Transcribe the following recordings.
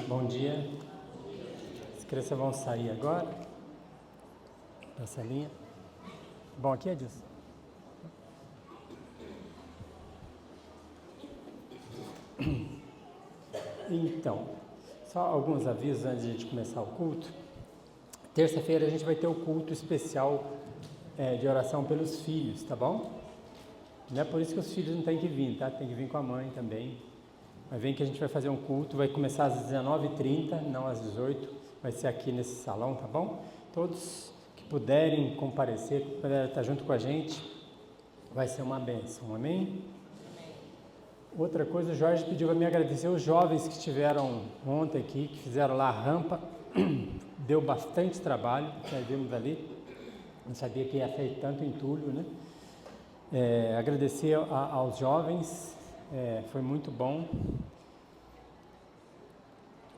Bom dia. As crianças vão sair agora da salinha. Bom, aqui é disso. Então, só alguns avisos antes de a gente começar o culto. Terça-feira a gente vai ter o culto especial de oração pelos filhos, tá bom? Não é por isso que os filhos não têm que vir, tá? Tem que vir com a mãe também. Mas vem que a gente vai fazer um culto, vai começar às 19h30, não às 18h, vai ser aqui nesse salão, tá bom? Todos que puderem comparecer, que puderem estar junto com a gente, vai ser uma bênção, amém? Outra coisa, o Jorge pediu para me agradecer os jovens que estiveram ontem aqui, que fizeram lá a rampa, deu bastante trabalho, nós vimos ali, não sabia que ia ser tanto entulho, né? Agradecer aos jovens, foi muito bom,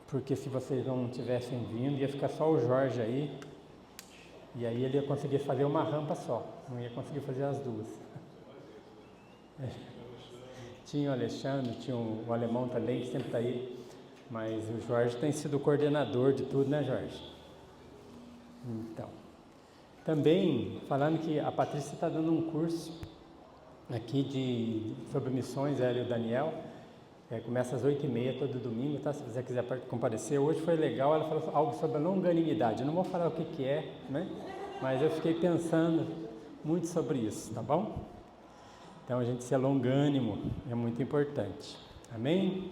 porque se vocês não tivessem vindo, ia ficar só o Jorge aí, e aí ele ia conseguir fazer uma rampa só, não ia conseguir fazer as duas. Tinha o Alexandre, tinha o alemão também, que sempre está aí, mas o Jorge tem sido o coordenador de tudo, né, Jorge? Então, também falando que a Patrícia está dando um curso aqui sobre missões, ela e o Daniel, começa às 8h30 todo domingo, tá? Se você quiser comparecer. Hoje foi legal, ela falou algo sobre a longanimidade. Eu não vou falar o que é, né? Mas eu fiquei pensando muito sobre isso, tá bom? Então a gente ser longânimo é muito importante. Amém? Amém.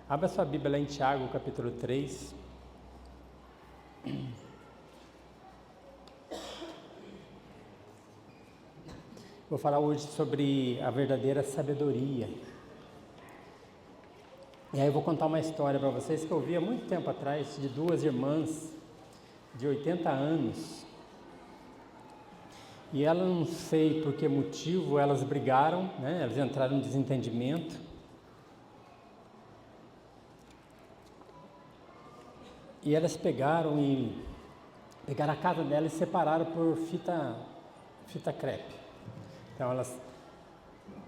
Abra sua Bíblia lá em Tiago, capítulo 3. Vou falar hoje sobre a verdadeira sabedoria. E aí eu vou contar uma história para vocês que eu vi há muito tempo atrás, de duas irmãs de 80 anos. E elas, não sei por que motivo, elas brigaram, né? Elas entraram em desentendimento. E elas pegaram a casa dela e separaram por fita crepe. Então elas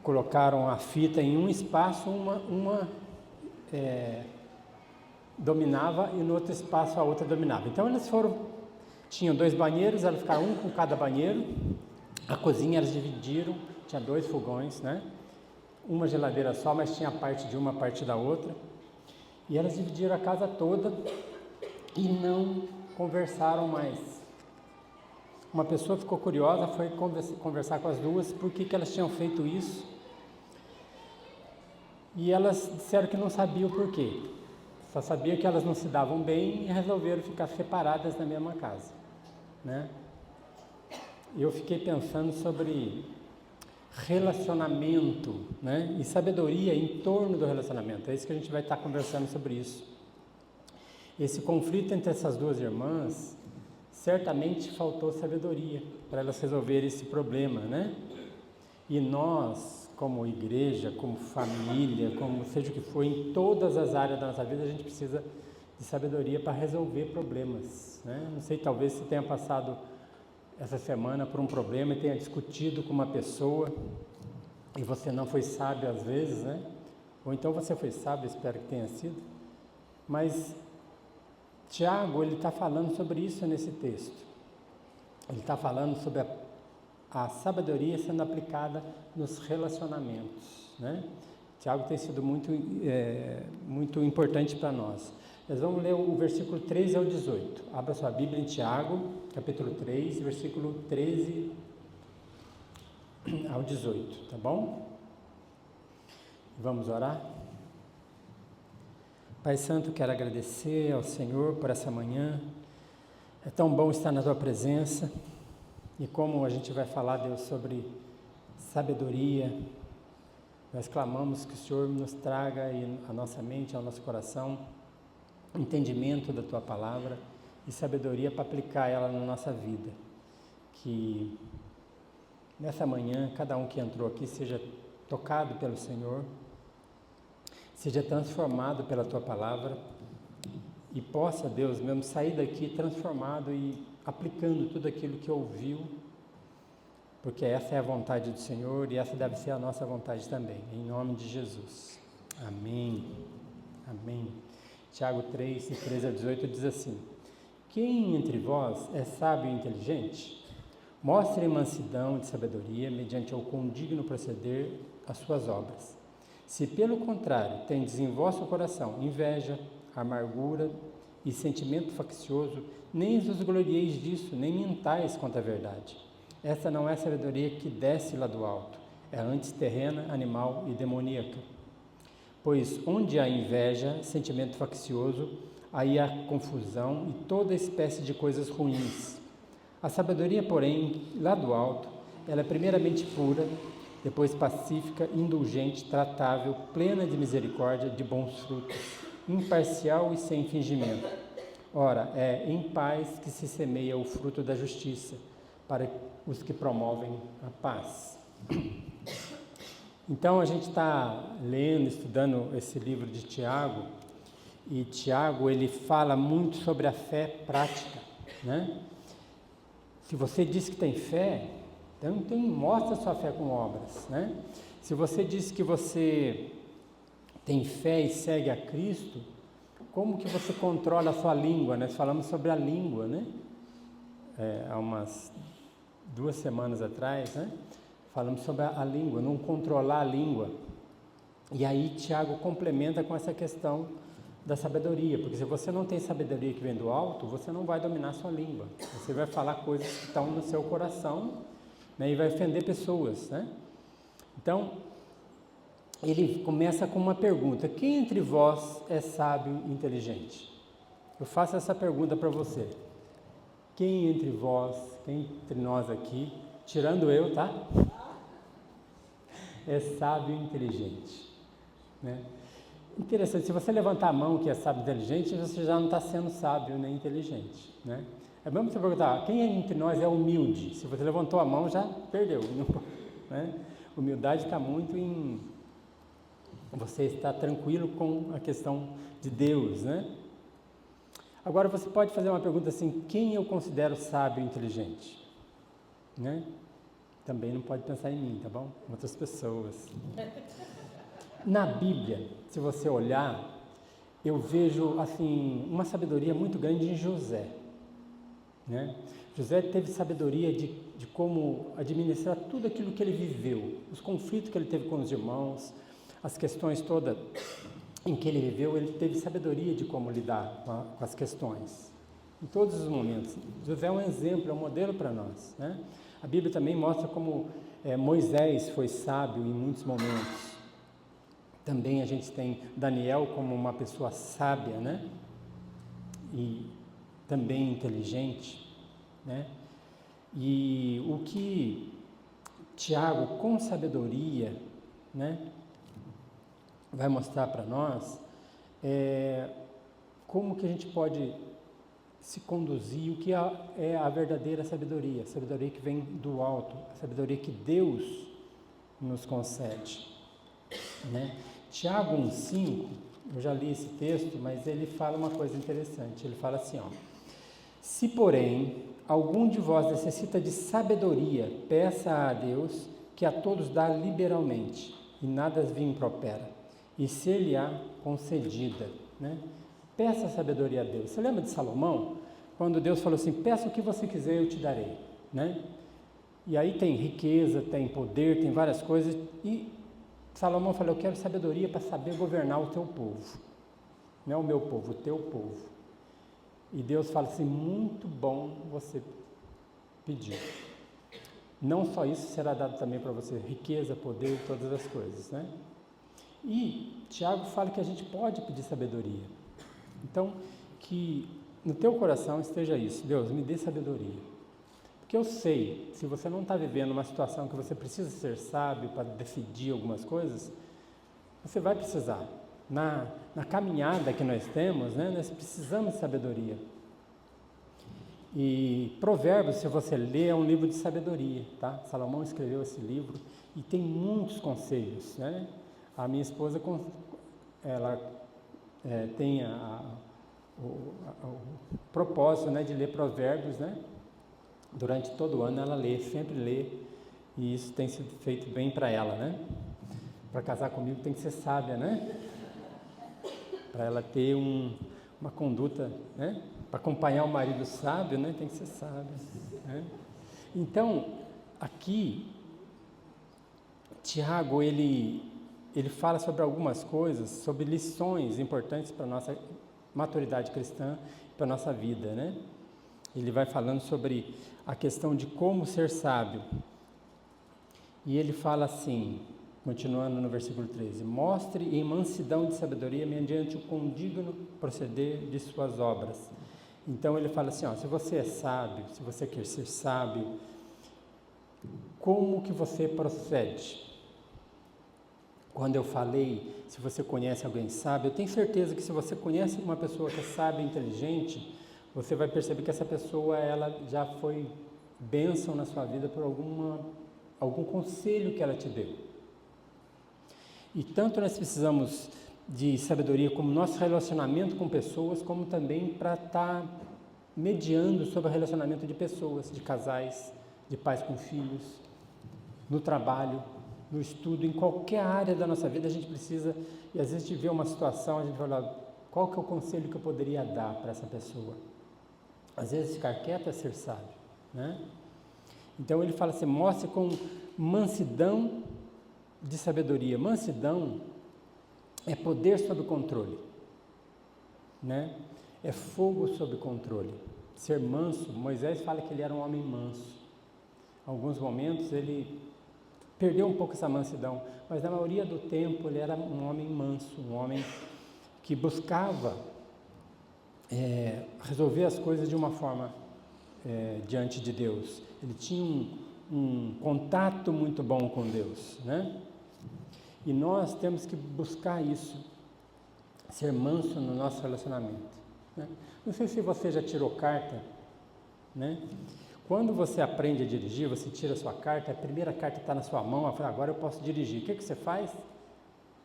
colocaram a fita em um espaço, uma dominava e no outro espaço a outra dominava. Então elas tinham 2 banheiros, elas ficaram um com cada banheiro. A cozinha elas dividiram, tinha 2 fogões, né? Uma geladeira só, mas tinha parte de uma, parte da outra. E elas dividiram a casa toda e não conversaram mais. Uma pessoa ficou curiosa, foi conversar com as duas, por que elas tinham feito isso. E elas disseram que não sabiam por quê. Só sabiam que elas não se davam bem e resolveram ficar separadas na mesma casa, né? E eu fiquei pensando sobre relacionamento, né? E sabedoria em torno do relacionamento. É isso que a gente vai estar conversando sobre isso. Esse conflito entre essas duas irmãs, certamente faltou sabedoria para elas resolverem esse problema, né? E nós, como igreja, como família, como seja o que for, em todas as áreas da nossa vida, a gente precisa de sabedoria para resolver problemas, né? Não sei, talvez você tenha passado essa semana por um problema e tenha discutido com uma pessoa e você não foi sábio às vezes, né? Ou então você foi sábio, espero que tenha sido. Mas Tiago, ele está falando sobre isso nesse texto. Ele está falando sobre a sabedoria sendo aplicada nos relacionamentos, né? Tiago tem sido muito importante para nós. Nós vamos ler o versículo 13 ao 18. Abra sua Bíblia em Tiago, capítulo 3, versículo 13 ao 18, tá bom? Vamos orar? Pai Santo, quero agradecer ao Senhor por essa manhã. É tão bom estar na Tua presença. E como a gente vai falar, Deus, sobre sabedoria, nós clamamos que o Senhor nos traga à nossa mente, ao nosso coração, entendimento da Tua palavra e sabedoria para aplicar ela na nossa vida. Que nessa manhã, cada um que entrou aqui seja tocado pelo Senhor, seja transformado pela Tua palavra e possa, Deus, mesmo sair daqui transformado e aplicando tudo aquilo que ouviu, porque essa é a vontade do Senhor e essa deve ser a nossa vontade também, em nome de Jesus. Amém. Amém. Tiago 3, de 13 a 18 diz assim: quem entre vós é sábio e inteligente? Mostre mansidão e sabedoria mediante o condigno proceder às suas obras. Se pelo contrário tendes em vosso coração inveja, amargura e sentimento faccioso, nem vos glorieis disso, nem mentais contra a verdade. Esta não é sabedoria que desce lá do alto, é antes terrena, animal e demoníaca. Pois onde há inveja, sentimento faccioso, aí há confusão e toda espécie de coisas ruins. A sabedoria, porém, lá do alto, ela é primeiramente pura, depois pacífica, indulgente, tratável, plena de misericórdia, de bons frutos, imparcial e sem fingimento. Ora, é em paz que se semeia o fruto da justiça, para os que promovem a paz. Então, a gente está lendo, estudando esse livro de Tiago, e Tiago, ele fala muito sobre a fé prática, né? Se você diz que tem fé, então mostra sua fé com obras, né? Se você diz que você tem fé e segue a Cristo, como que você controla a sua língua, né? Nós falamos sobre a língua, né? Há umas 2 semanas atrás, né? Falamos sobre a língua, não controlar a língua. E aí Tiago complementa com essa questão da sabedoria, porque se você não tem sabedoria que vem do alto, você não vai dominar a sua língua. Você vai falar coisas que estão no seu coração, né? E vai ofender pessoas, né? Então, ele começa com uma pergunta: quem entre vós é sábio e inteligente? Eu faço essa pergunta para você. Quem entre vós, quem entre nós aqui, tirando eu, tá? É sábio e inteligente, né? Interessante, se você levantar a mão que é sábio e inteligente, você já não está sendo sábio nem inteligente, né? É mesmo você perguntar, quem entre nós é humilde? Se você levantou a mão, já perdeu, né? Humildade está muito em você estar tranquilo com a questão de Deus, né? Agora você pode fazer uma pergunta assim: quem eu considero sábio e inteligente? Né? Também não pode pensar em mim, tá bom? Outras pessoas. Na Bíblia, se você olhar, eu vejo assim uma sabedoria muito grande em José, né? José teve sabedoria de como administrar tudo aquilo que ele viveu, os conflitos que ele teve com os irmãos, as questões todas em que ele viveu, ele teve sabedoria de como lidar com as questões, em todos os momentos. José é um exemplo, é um modelo para nós, né? A Bíblia também mostra como Moisés foi sábio em muitos momentos. Também a gente tem Daniel como uma pessoa sábia, né? E também inteligente, né? E o que Tiago, com sabedoria, né, vai mostrar para nós como que a gente pode se conduzir, o que é a verdadeira sabedoria, a sabedoria que vem do alto, a sabedoria que Deus nos concede, né? Tiago 1,5, eu já li esse texto, mas ele fala uma coisa interessante. Ele fala assim, ó: se porém algum de vós necessita de sabedoria, peça a Deus, que a todos dá liberalmente, e nada lhe impropera, e ser-lhe-á concedida, né? Peça a sabedoria a Deus. Você lembra de Salomão? Quando Deus falou assim: peça o que você quiser, eu te darei, né? E aí tem riqueza, tem poder, tem várias coisas, e Salomão falou: eu quero sabedoria para saber governar o teu povo. Não é o meu povo, o teu povo. E Deus fala assim: muito bom você pedir. Não só isso, será dado também para você riqueza, poder, todas as coisas, né? E Tiago fala que a gente pode pedir sabedoria. Então, que no teu coração esteja isso: Deus, me dê sabedoria. Porque eu sei, se você não está vivendo uma situação que você precisa ser sábio para decidir algumas coisas, você vai precisar. Na caminhada que nós temos, né, nós precisamos de sabedoria. E Provérbios, se você ler, é um livro de sabedoria, tá? Salomão escreveu esse livro e tem muitos conselhos, né? A minha esposa, ela tem o propósito, né, de ler Provérbios, né? Durante todo o ano ela lê, sempre lê, e isso tem sido feito bem para ela, né? Para casar comigo tem que ser sábia, né? Para ela ter uma conduta, né? Para acompanhar o marido sábio, né? Tem que ser sábio, né? Então, aqui, Tiago, ele fala sobre algumas coisas, sobre lições importantes para a nossa maturidade cristã, para a nossa vida, né? Ele vai falando sobre a questão de como ser sábio. E ele fala assim, continuando no versículo 13: mostre em mansidão de sabedoria mediante o condigno proceder de suas obras. Então ele fala assim, se você é sábio, se você quer ser sábio, como que você procede? Quando eu falei, se você conhece alguém sábio, eu tenho certeza que se você conhece uma pessoa que é sábia e inteligente, você vai perceber que essa pessoa, ela já foi bênção na sua vida por algum conselho que ela te deu. E tanto nós precisamos de sabedoria como nosso relacionamento com pessoas, como também para estar mediando sobre o relacionamento de pessoas, de casais, de pais com filhos, no trabalho, no estudo, em qualquer área da nossa vida a gente precisa, e às vezes a gente vê uma situação, a gente vai olhar, qual que é o conselho que eu poderia dar para essa pessoa? Às vezes ficar quieto é ser sábio, né? Então ele fala assim, mostre com mansidão de sabedoria. Mansidão é poder sob controle, né? É fogo sob controle. Ser manso, Moisés fala que ele era um homem manso. Em alguns momentos ele perdeu um pouco essa mansidão, mas na maioria do tempo ele era um homem manso, um homem que buscava resolver as coisas de uma forma diante de Deus. Ele tinha um contato muito bom com Deus, né? E nós temos que buscar isso, ser manso no nosso relacionamento, né? Não sei se você já tirou carta, né? Quando você aprende a dirigir, você tira a sua carta, a primeira carta está na sua mão, fala, agora eu posso dirigir. O que você faz?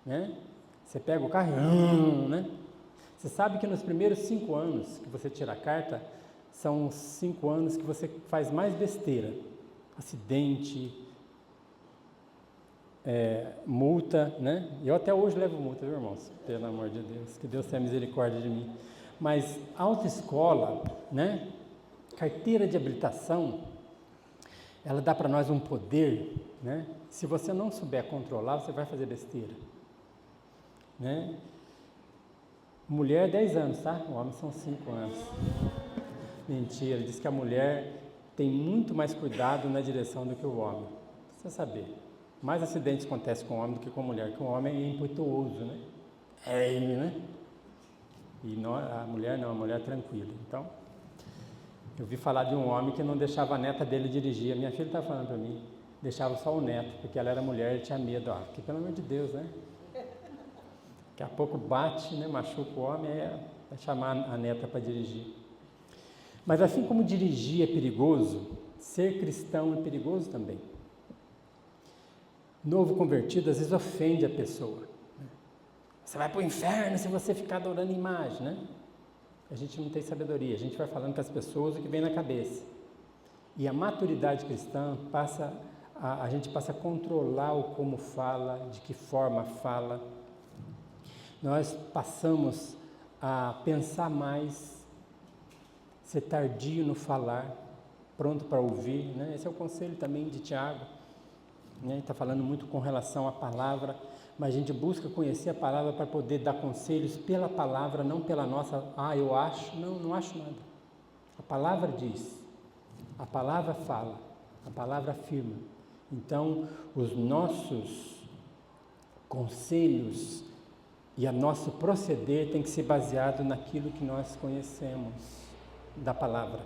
Né? Você pega o carro e... né? Você sabe que nos primeiros 5 anos que você tira a carta, são os 5 anos que você faz mais besteira. Acidente, multa, né? Eu até hoje levo multa, viu, irmãos? Pelo amor de Deus, que Deus tenha misericórdia de mim. Mas autoescola, né? Carteira de habilitação, ela dá para nós um poder, né? Se você não souber controlar, você vai fazer besteira, né? Mulher 10 anos, tá? O homem são 5 anos. Mentira, diz que a mulher tem muito mais cuidado na direção do que o homem. Precisa saber. Mais acidentes acontecem com o homem do que com a mulher, que o homem é impetuoso, né? É ele, né? E a mulher não, a mulher é tranquila. Então, eu vi falar de um homem que não deixava a neta dele dirigir. A minha filha estava falando para mim, deixava só o neto, porque ela era mulher e tinha medo. Porque pelo amor de Deus, né? Daqui a pouco bate, né? Machuca o homem, vai chamar a neta para dirigir. Mas assim como dirigir é perigoso, ser cristão é perigoso também. Novo convertido às vezes ofende a pessoa. Você vai para o inferno se você ficar adorando imagem, né? A gente não tem sabedoria, a gente vai falando com as pessoas o que vem na cabeça. E a maturidade cristã a gente passa a controlar o como fala, de que forma fala. Nós passamos a pensar mais, ser tardio no falar, pronto para ouvir, né? Esse é o conselho também de Tiago, né? Ele está falando muito com relação à palavra, mas a gente busca conhecer a palavra para poder dar conselhos pela palavra, não pela nossa, eu acho, não acho nada. A palavra diz, a palavra fala, a palavra afirma. Então, os nossos conselhos e o nosso proceder tem que ser baseado naquilo que nós conhecemos da palavra.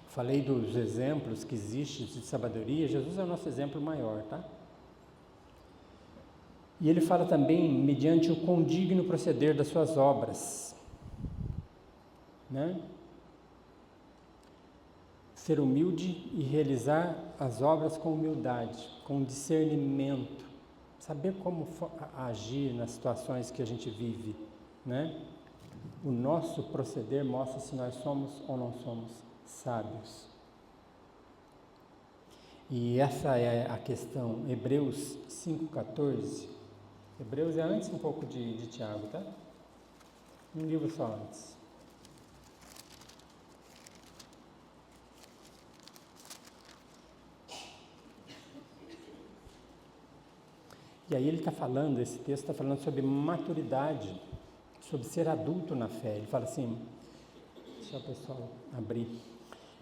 Falei dos exemplos que existem de sabedoria, Jesus é o nosso exemplo maior, tá? E ele fala também, mediante o condigno proceder das suas obras, né? Ser humilde e realizar as obras com humildade, com discernimento, saber como agir nas situações que a gente vive, né? O nosso proceder mostra se nós somos ou não somos sábios. E essa é a questão, Hebreus 5,14, Hebreus é antes um pouco de Tiago, tá? Um livro só antes. E aí ele está falando, esse texto está falando sobre maturidade, sobre ser adulto na fé. Ele fala assim, deixa o pessoal abrir.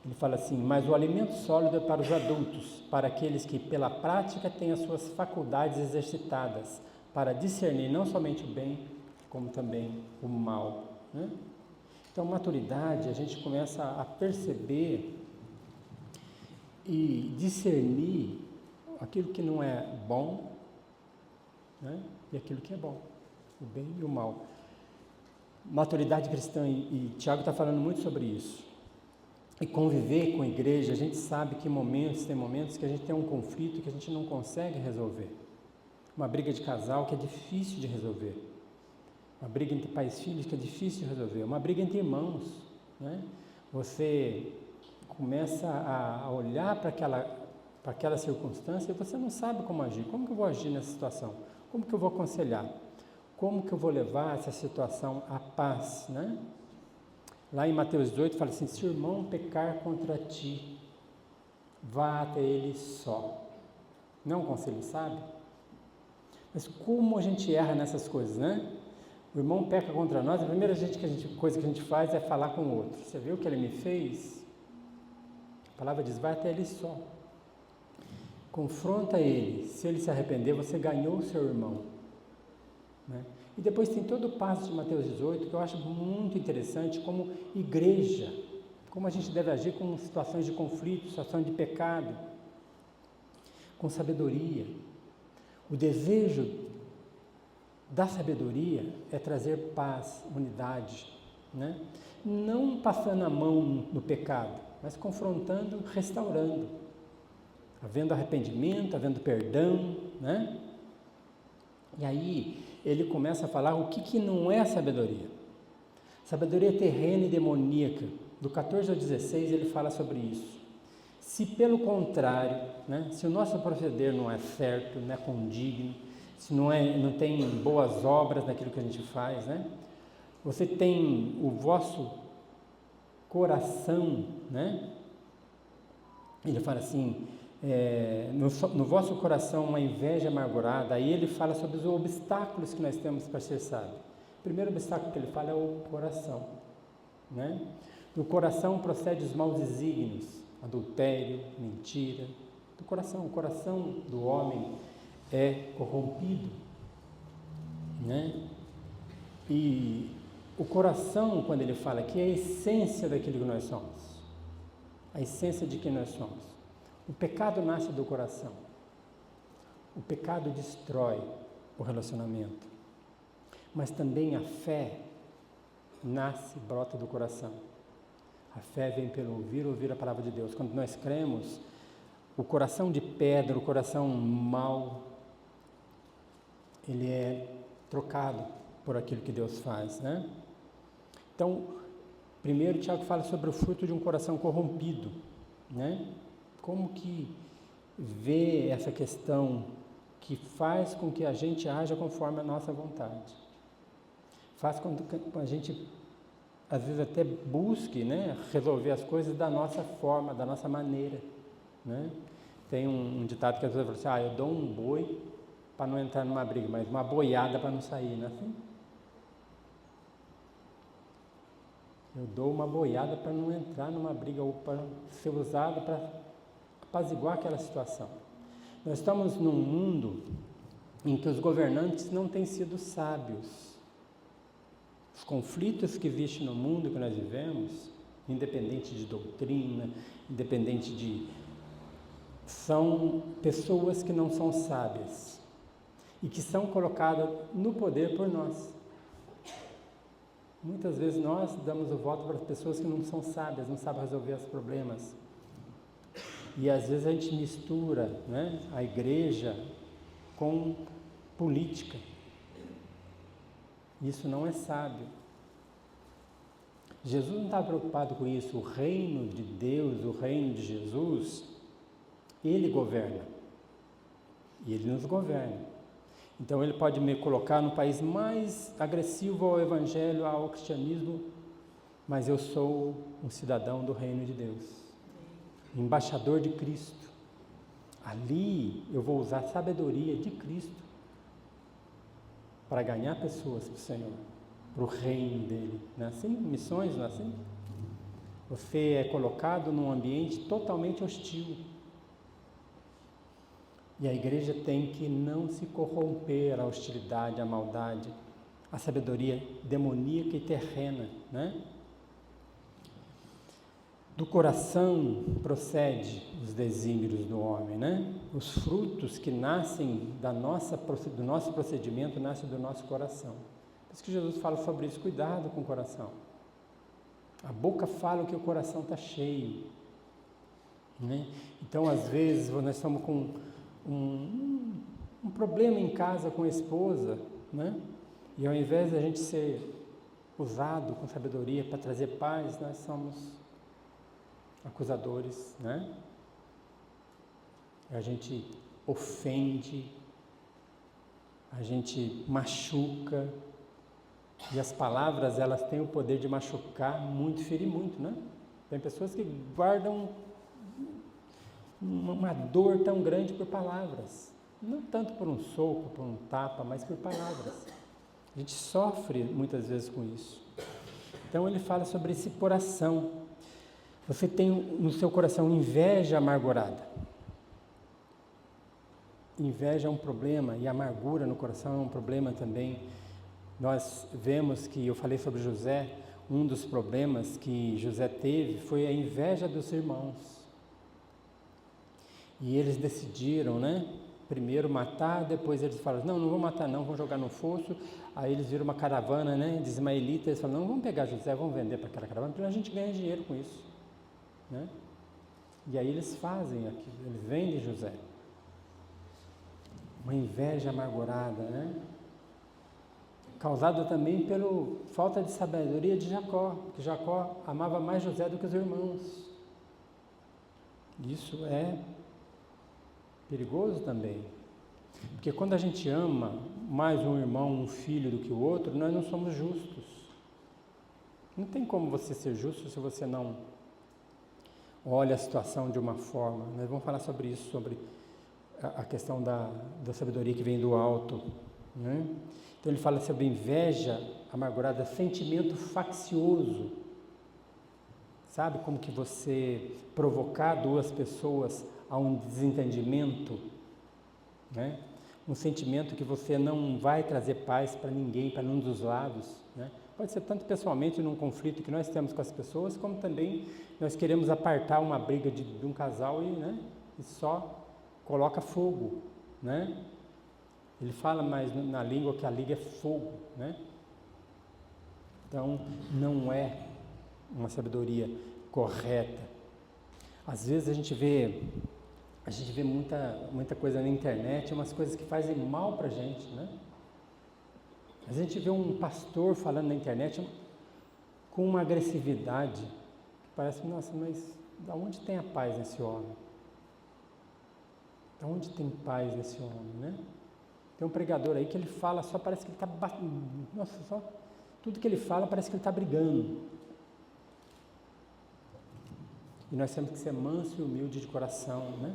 Ele fala assim, mas o alimento sólido é para os adultos, para aqueles que pela prática têm as suas faculdades exercitadas, para discernir não somente o bem, como também o mal. Né? Então, maturidade, a gente começa a perceber e discernir aquilo que não é bom, né? E aquilo que é bom, o bem e o mal. Maturidade cristã, e Tiago está falando muito sobre isso. E conviver com a igreja, a gente sabe que tem momentos que a gente tem um conflito que a gente não consegue resolver. Uma briga de casal que é difícil de resolver. Uma briga entre pais e filhos que é difícil de resolver. Uma briga entre irmãos, né? Você começa a olhar para aquela circunstância e você não sabe como agir. Como que eu vou agir nessa situação? Como que eu vou aconselhar? Como que eu vou levar essa situação à paz, né? Lá em Mateus 18 fala assim, se o irmão pecar contra ti, vá até ele só. Não é um conselho sábio? Mas como a gente erra nessas coisas, né? O irmão peca contra nós, a primeira coisa que a gente faz é falar com o outro. Você viu o que ele me fez? A palavra diz, vai até ele só. Confronta ele. Se ele se arrepender, você ganhou o seu irmão. Né? E depois tem todo o passo de Mateus 18, que eu acho muito interessante, como igreja, como a gente deve agir com situações de conflito, situações de pecado, com sabedoria. O desejo da sabedoria é trazer paz, unidade, né? Não passando a mão no pecado, mas confrontando, restaurando, havendo arrependimento, havendo perdão, né? E aí ele começa a falar o que não é sabedoria. Sabedoria terrena e demoníaca. Do 14 ao 16 ele fala sobre isso. Se pelo contrário, né, se o nosso proceder não é certo, não é condigno, se não tem boas obras naquilo que a gente faz, né, você tem o vosso coração, né, ele fala assim, no vosso coração uma inveja amargurada. Aí ele fala sobre os obstáculos que nós temos para ser sábio. O primeiro obstáculo que ele fala é o coração, né? Do coração procede os maus desígnios, adultério, mentira. Do coração, o coração do homem é corrompido, né? E o coração, quando ele fala aqui, é a essência daquilo que nós somos, a essência de quem nós somos. O pecado nasce do coração. O pecado destrói o relacionamento. Mas também a fé brota do coração. A fé vem pelo ouvir a palavra de Deus. Quando nós cremos, o coração de pedra, o coração mau, ele é trocado por aquilo que Deus faz, né? Então, primeiro Tiago fala sobre o fruto de um coração corrompido, né? Como que vê essa questão que faz com que a gente haja conforme a nossa vontade? Faz com que a gente, às vezes, até busque, né, resolver as coisas da nossa forma, da nossa maneira, né? Tem um ditado que as pessoas falam assim, eu dou um boi para não entrar numa briga, mas uma boiada para não sair, não é assim? Eu dou uma boiada para não entrar numa briga ou para ser usado para apaziguar aquela situação. Nós estamos num mundo em que os governantes não têm sido sábios. Os conflitos que existem no mundo que nós vivemos, independente de doutrina, são pessoas que não são sábias e que são colocadas no poder por nós. Muitas vezes nós damos o voto para pessoas que não são sábias, não sabem resolver os problemas. E às vezes a gente mistura, né, a igreja com política. Isso não é sábio. Jesus não está preocupado com isso. O reino de Deus, o reino de Jesus, Ele governa. E Ele nos governa. Então ele pode me colocar no país mais agressivo ao evangelho, ao cristianismo, mas eu sou um cidadão do reino de Deus, embaixador de Cristo. Ali eu vou usar a sabedoria de Cristo para ganhar pessoas para o Senhor, para o reino dele. Não é assim? Missões, não é assim? Você é colocado num ambiente totalmente hostil. E a igreja tem que não se corromper à hostilidade, à maldade, à sabedoria demoníaca e terrena, né? Do coração procede os desígnios do homem, né? Os frutos que nascem do nosso procedimento nascem do nosso coração. Por isso que Jesus fala sobre isso, cuidado com o coração. A boca fala o que o coração está cheio, né? Então, às vezes, nós estamos com um problema em casa com a esposa, né? E ao invés de a gente ser usado com sabedoria para trazer paz, nós somos acusadores, né? A gente ofende, a gente machuca, e as palavras, elas têm o poder de machucar muito, ferir muito, né? Tem pessoas que guardam uma dor tão grande por palavras, não tanto por um soco, por um tapa, mas por palavras. A gente sofre muitas vezes com isso. Então ele fala sobre esse coração. Você tem no seu coração inveja amargurada. Inveja é um problema e amargura no coração é um problema também. Nós vemos que, eu falei sobre José, um dos problemas que José teve foi a inveja dos irmãos. E eles decidiram, né? Primeiro matar, depois eles falaram, não vou matar não, vou jogar no fosso. Aí eles viram uma caravana, né, de ismaelitas, eles falaram, não, vamos pegar José, vamos vender para aquela caravana, porque a gente ganha dinheiro com isso, né? E aí eles fazem aquilo, eles vendem José. Uma inveja amargurada, né? Causada também pela falta de sabedoria de Jacó, porque Jacó amava mais José do que os irmãos. Isso é perigoso também, porque quando a gente ama mais um irmão, um filho do que o outro, nós não somos justos. Não tem como você ser justo se você não olha a situação de uma forma. Nós vamos falar sobre isso, sobre a questão da sabedoria que vem do alto, né? Então ele fala sobre inveja amargurada, sentimento faccioso. Sabe como que você provocar duas pessoas a um desentendimento, né? Um sentimento que você não vai trazer paz para ninguém, para nenhum dos lados, né? Pode ser tanto pessoalmente num conflito que nós temos com as pessoas, como também nós queremos apartar uma briga de um casal e, né, e só coloca fogo, né? Ele fala mais na língua que a língua é fogo, né? Então, não é uma sabedoria correta. Às vezes a gente vê muita coisa na internet, umas coisas que fazem mal pra gente, né? A gente vê um pastor falando na internet com uma agressividade que parece, nossa, mas da onde tem a paz nesse homem? Da onde tem paz nesse homem, né? Tem um pregador aí que ele fala, só parece que ele está batendo, nossa, só tudo que ele fala parece que ele está brigando. E nós temos que ser manso e humilde de coração, né?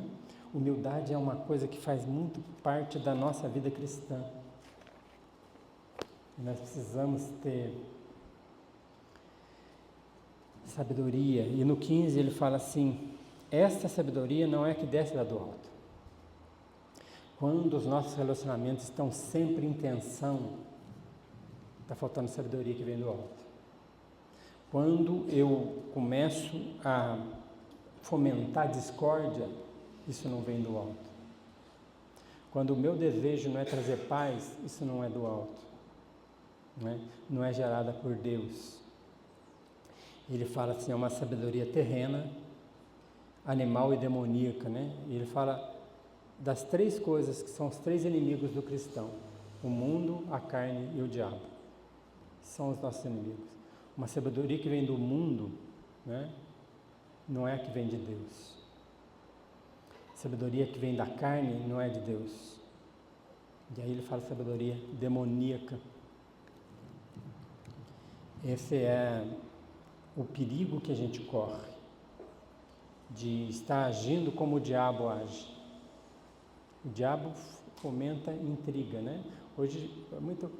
Humildade é uma coisa que faz muito parte da nossa vida cristã. E nós precisamos ter sabedoria. E no 15 ele fala assim, esta sabedoria não é que desce lá do alto. Quando os nossos relacionamentos estão sempre em tensão, está faltando sabedoria que vem do alto. Quando eu começo a fomentar discórdia, isso não vem do alto. Quando o meu desejo não é trazer paz, isso não é do alto, né? Não é gerada por Deus. Ele fala assim, é uma sabedoria terrena, animal e demoníaca, né? E ele fala das três coisas que são os três inimigos do cristão: o mundo, a carne e o diabo. São os nossos inimigos. Uma sabedoria que vem do mundo, né, não é a que vem de Deus. A sabedoria que vem da carne não é de Deus. E aí ele fala sabedoria demoníaca. Esse é o perigo que a gente corre, de estar agindo como o diabo age. O diabo fomenta intriga, né? Hoje é muito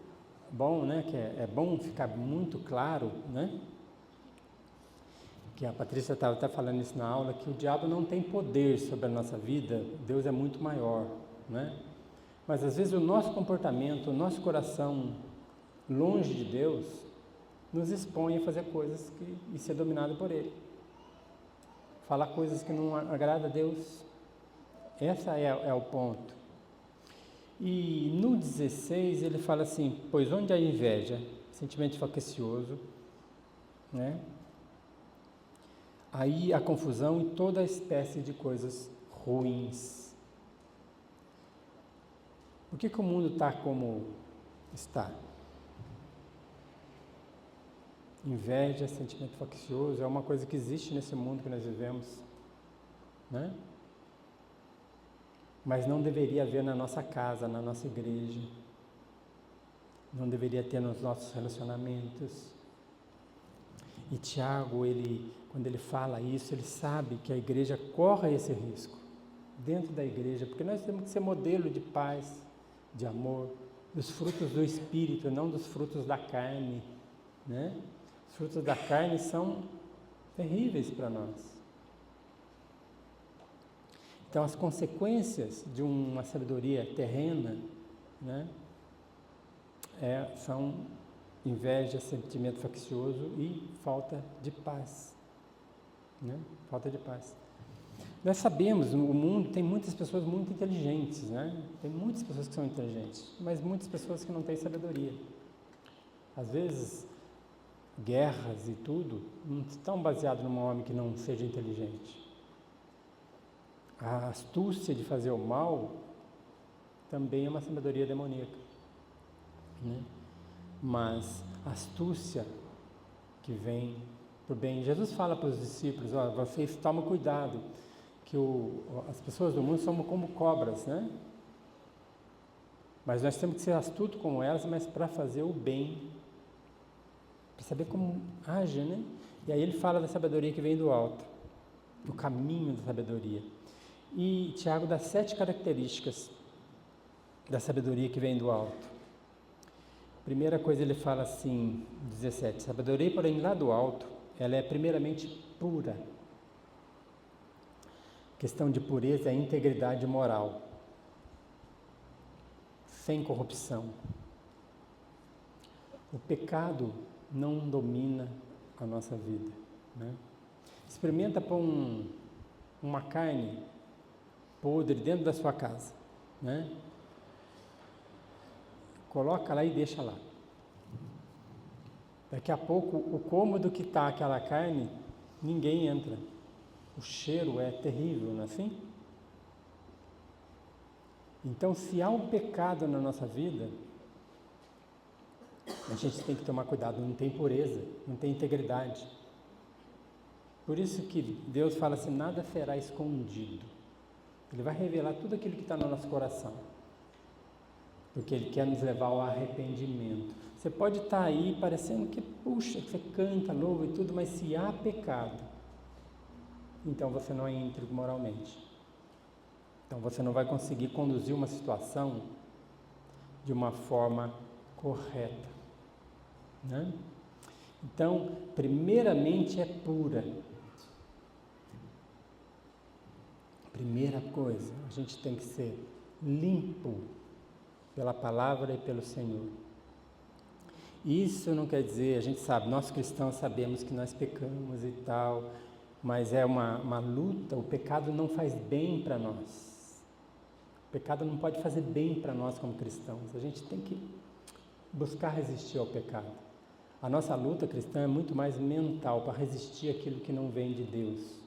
bom, né? Que é bom ficar muito claro, né? Que a Patrícia estava até falando isso na aula, que o diabo não tem poder sobre a nossa vida, Deus é muito maior, né? Mas às vezes o nosso comportamento, o nosso coração longe de Deus, nos expõe a fazer coisas e ser dominado por Ele. Falar coisas que não agrada a Deus. Esse é o ponto. E no 16 ele fala assim, pois onde há inveja, sentimento facccioso, né? Aí a confusão e toda espécie de coisas ruins. Por que o mundo está como está? Inveja, sentimento faccioso, é uma coisa que existe nesse mundo que nós vivemos, né? Mas não deveria haver na nossa casa, na nossa igreja, não deveria ter nos nossos relacionamentos. E Tiago, quando ele fala isso, ele sabe que a igreja corre esse risco, dentro da igreja, porque nós temos que ser modelo de paz, de amor, dos frutos do Espírito, não dos frutos da carne, né? Os frutos da carne são terríveis para nós. Então, as consequências de uma sabedoria terrena, né, são inveja, sentimento faccioso e falta de paz. Né? Falta de paz. Nós sabemos, no mundo tem muitas pessoas muito inteligentes, né? Tem muitas pessoas que são inteligentes, mas muitas pessoas que não têm sabedoria. Às vezes, guerras e tudo não estão baseadas num homem que não seja inteligente. A astúcia de fazer o mal também é uma sabedoria demoníaca, né? Mas a astúcia que vem pro bem. Jesus fala para os discípulos, vocês tomam cuidado, que as pessoas do mundo são como cobras, né? Mas nós temos que ser astutos como elas, mas para fazer o bem, para saber como age, né? E aí ele fala da sabedoria que vem do alto, do caminho da sabedoria. E Tiago dá 7 características da sabedoria que vem do alto. Primeira coisa ele fala assim, 17, sabedoria, porém, lá do alto, ela é primeiramente pura. Questão de pureza é integridade moral, sem corrupção. O pecado não domina a nossa vida, né? Experimenta pôr uma carne podre dentro da sua casa, né? Coloca lá e deixa lá. Daqui a pouco, o cômodo que está aquela carne, ninguém entra. O cheiro é terrível, não é assim? Então, se há um pecado na nossa vida, a gente tem que tomar cuidado, não tem pureza, não tem integridade. Por isso que Deus fala assim, nada será escondido. Ele vai revelar tudo aquilo que está no nosso coração, porque Ele quer nos levar ao arrependimento. Você pode estar aí parecendo que, puxa, você canta, louva e tudo, mas se há pecado, então você não é íntegro moralmente. Então você não vai conseguir conduzir uma situação de uma forma correta, né? Então, primeiramente é pura. Primeira coisa, a gente tem que ser limpo pela palavra e pelo Senhor. Isso não quer dizer, a gente sabe, nós cristãos sabemos que nós pecamos e tal, mas é uma luta, o pecado não faz bem para nós. O pecado não pode fazer bem para nós como cristãos. A gente tem que buscar resistir ao pecado. A nossa luta cristã é muito mais mental, para resistir àquilo que não vem de Deus.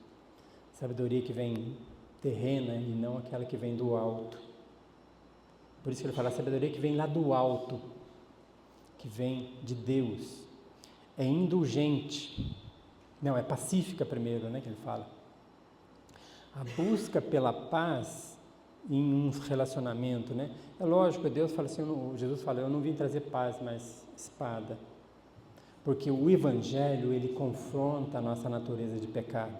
Sabedoria que vem terrena e não aquela que vem do alto. Por isso que ele fala, a sabedoria que vem lá do alto, que vem de Deus, é indulgente, não, é pacífica primeiro, né, que ele fala. A busca pela paz em um relacionamento, né? É lógico, Deus fala assim, Jesus fala, eu não vim trazer paz, mas espada. Porque o Evangelho, ele confronta a nossa natureza de pecado.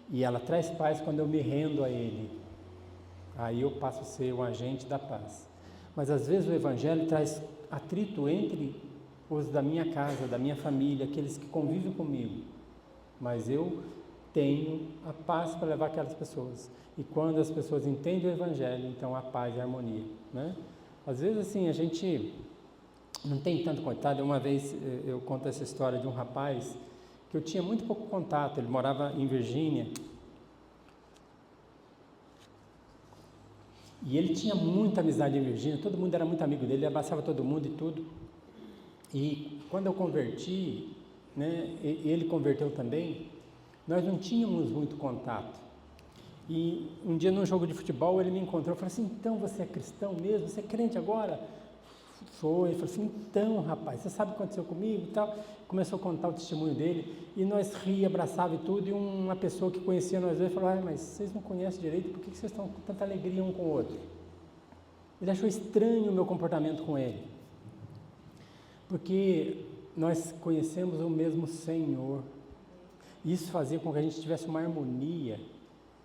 E ela traz paz quando eu me rendo a Ele. Aí eu passo a ser um agente da paz. Mas às vezes o Evangelho traz atrito entre os da minha casa, da minha família, aqueles que convivem comigo. Mas eu tenho a paz para levar aquelas pessoas. E quando as pessoas entendem o Evangelho, então a paz e a harmonia, né? Às vezes assim, a gente não tem tanto contato. Uma vez eu conto essa história de um rapaz que eu tinha muito pouco contato. Ele morava em Virgínia. E ele tinha muita amizade em Virgínia, todo mundo era muito amigo dele, ele abraçava todo mundo e tudo. E quando eu converti, né, ele converteu também, nós não tínhamos muito contato. E um dia num jogo de futebol ele me encontrou e falou assim, então você é cristão mesmo? Você é crente agora? Foi, ele falou assim, então rapaz, você sabe o que aconteceu comigo e tal? Começou a contar o testemunho dele, e nós ria, abraçava e tudo, e uma pessoa que conhecia nós dois falou, mas vocês não conhecem direito, por que vocês estão com tanta alegria um com o outro? Ele achou estranho o meu comportamento com ele, porque nós conhecemos o mesmo Senhor. Isso fazia com que a gente tivesse uma harmonia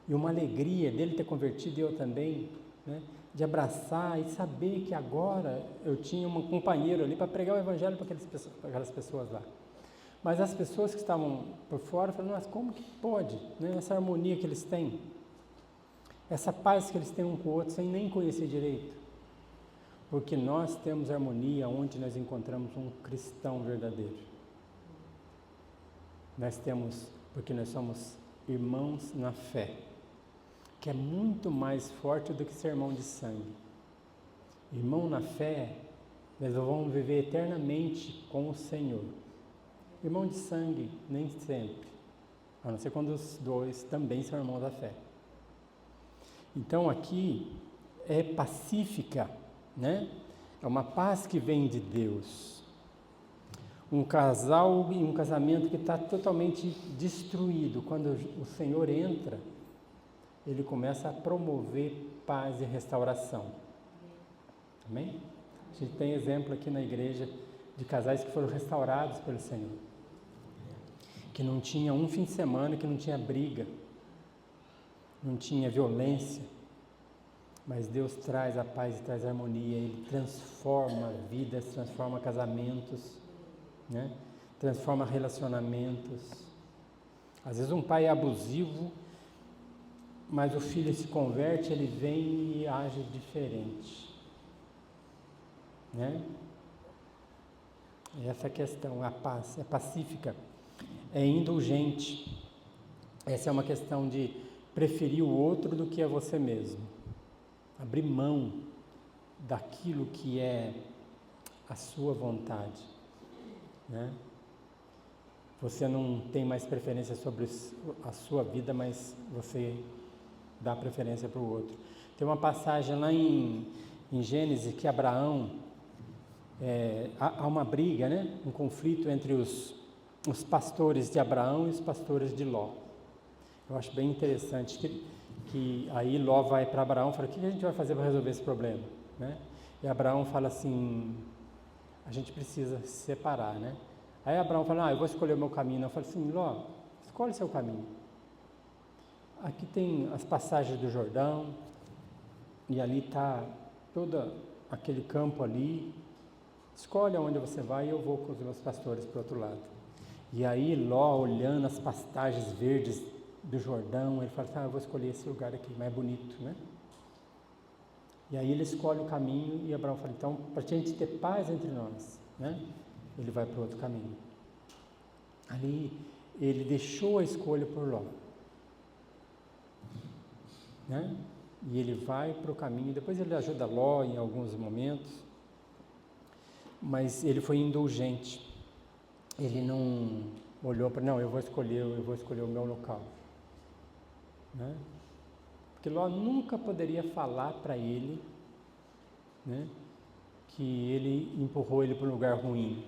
e uma alegria dele ter convertido e eu também, né? De abraçar e saber que agora eu tinha um companheiro ali para pregar o Evangelho para aquelas pessoas lá. Mas as pessoas que estavam por fora falaram, mas como que pode, né? Essa harmonia que eles têm, essa paz que eles têm um com o outro sem nem conhecer direito. Porque nós temos harmonia onde nós encontramos um cristão verdadeiro. Nós temos, porque nós somos irmãos na fé, que é muito mais forte do que ser irmão de sangue. Irmão na fé, nós vamos viver eternamente com o Senhor. Irmão de sangue, nem sempre, a não ser quando os dois também são irmãos da fé. Então aqui é pacífica, né? É uma paz que vem de Deus. Um casal e um casamento que está totalmente destruído, quando o Senhor entra, ele começa a promover paz e restauração. Amém? A gente tem exemplo aqui na igreja de casais que foram restaurados pelo Senhor. Que não tinha um fim de semana, que não tinha briga, não tinha violência. Mas Deus traz a paz e traz a harmonia, Ele transforma vidas, transforma casamentos, né? Transforma relacionamentos. Às vezes um pai é abusivo, mas o filho se converte, ele vem e age diferente, né? Essa é a questão, a paz é pacífica, é indulgente. Essa é uma questão de preferir o outro do que a você mesmo, abrir mão daquilo que é a sua vontade, né? Você não tem mais preferência sobre a sua vida, mas você dá preferência para o outro. Tem uma passagem lá em Gênesis que Abraão, há uma briga, né? Um conflito entre os pastores de Abraão e os pastores de Ló. Eu acho bem interessante que aí Ló vai para Abraão e fala, o que a gente vai fazer para resolver esse problema, né? E Abraão fala assim, a gente precisa se separar, né? Aí Abraão fala, eu vou escolher o meu caminho. Eu falo assim, Ló, escolhe seu caminho. Aqui tem as passagens do Jordão, e ali está todo aquele campo ali, escolhe aonde você vai e eu vou com os meus pastores para o outro lado. E aí Ló, olhando as pastagens verdes do Jordão, ele fala assim, eu vou escolher esse lugar aqui, mais bonito, né? E aí ele escolhe o caminho e Abraão fala, então, para a gente ter paz entre nós, né? Ele vai para o outro caminho. Ali ele deixou a escolha por Ló, né? E ele vai para o caminho, depois ele ajuda Ló em alguns momentos, mas ele foi indulgente. Ele não olhou para, não, eu vou escolher o meu local, né? Porque Ló nunca poderia falar para ele, né, que ele empurrou ele para um lugar ruim.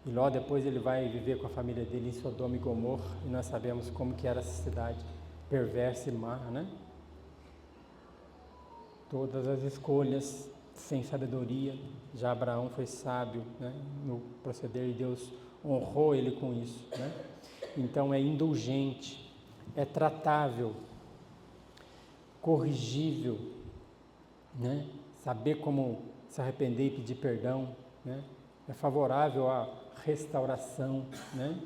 E Ló depois ele vai viver com a família dele em Sodoma e Gomorra, e nós sabemos como que era essa cidade perversa e má, né? todas as escolhas sem sabedoria. Já Abraão foi sábio, né, no proceder, e Deus honrou ele com isso, né? Então é indulgente, é tratável, corrigível, né? Saber como se arrepender e pedir perdão, né? É favorável à restauração, né?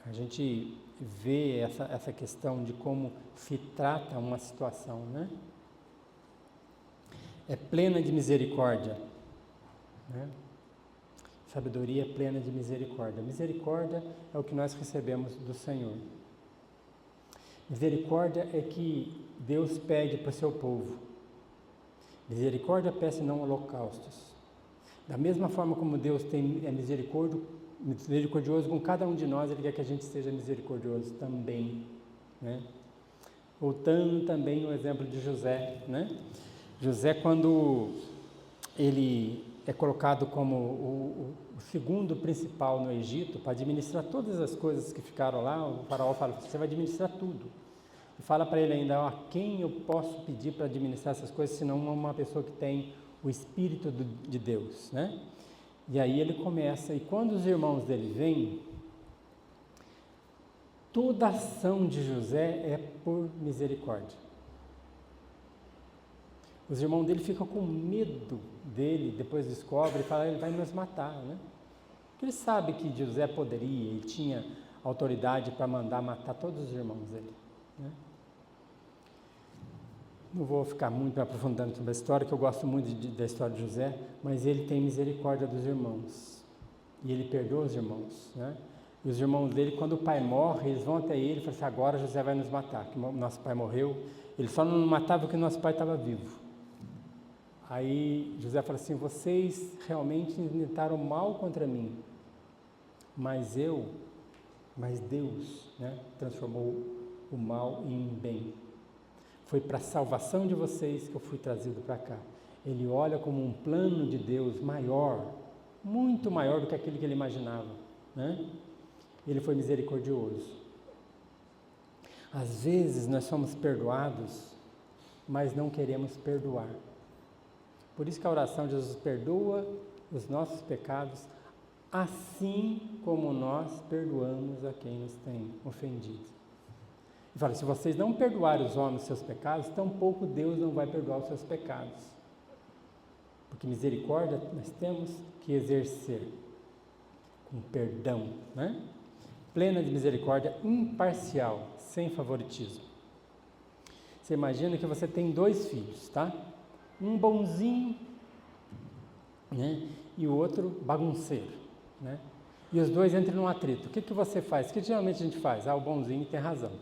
A gente vê essa questão de como se trata uma situação, né? É plena de misericórdia, né? Sabedoria é plena de misericórdia. Misericórdia é o que nós recebemos do Senhor. Misericórdia é que Deus pede para o seu povo. Misericórdia, peça e não holocaustos. Da mesma forma como Deus é misericordioso com cada um de nós, Ele quer que a gente seja misericordioso também, né? Voltando também ao exemplo de José, né? José, quando ele é colocado como o segundo principal no Egito, para administrar todas as coisas que ficaram lá, o faraó fala, você vai administrar tudo. E fala para ele ainda, a quem eu posso pedir para administrar essas coisas, senão uma pessoa que tem o Espírito de Deus, né? E aí ele começa, e quando os irmãos dele vêm, toda ação de José é por misericórdia. Os irmãos dele ficam com medo dele, depois descobrem e falam, ele vai nos matar, né? Porque ele sabe que José poderia e tinha autoridade para mandar matar todos os irmãos dele, né? Não vou ficar muito aprofundando sobre a história, que eu gosto muito da história de José, mas ele tem misericórdia dos irmãos, e ele perdoa os irmãos, né? E os irmãos dele, quando o pai morre, eles vão até ele e falam assim, agora José vai nos matar, que nosso pai morreu, ele só não matava porque nosso pai estava vivo. Aí José fala assim, vocês realmente intentaram mal contra mim, mas Deus, né, transformou o mal em bem. Foi para a salvação de vocês que eu fui trazido para cá. Ele olha como um plano de Deus maior, muito maior do que aquele que ele imaginava, né? Ele foi misericordioso. Às vezes nós somos perdoados, mas não queremos perdoar. Por isso que a oração de Jesus perdoa os nossos pecados, assim como nós perdoamos a quem nos tem ofendido. E fala, se vocês não perdoarem os homens os seus pecados, tampouco Deus não vai perdoar os seus pecados. Porque misericórdia nós temos que exercer com perdão, né? Plena de misericórdia, imparcial, sem favoritismo. Você imagina que você tem 2 filhos, tá? Um bonzinho, né? E o outro bagunceiro, né? E os dois entram num atrito. O que você faz? O que geralmente a gente faz? O bonzinho tem razão.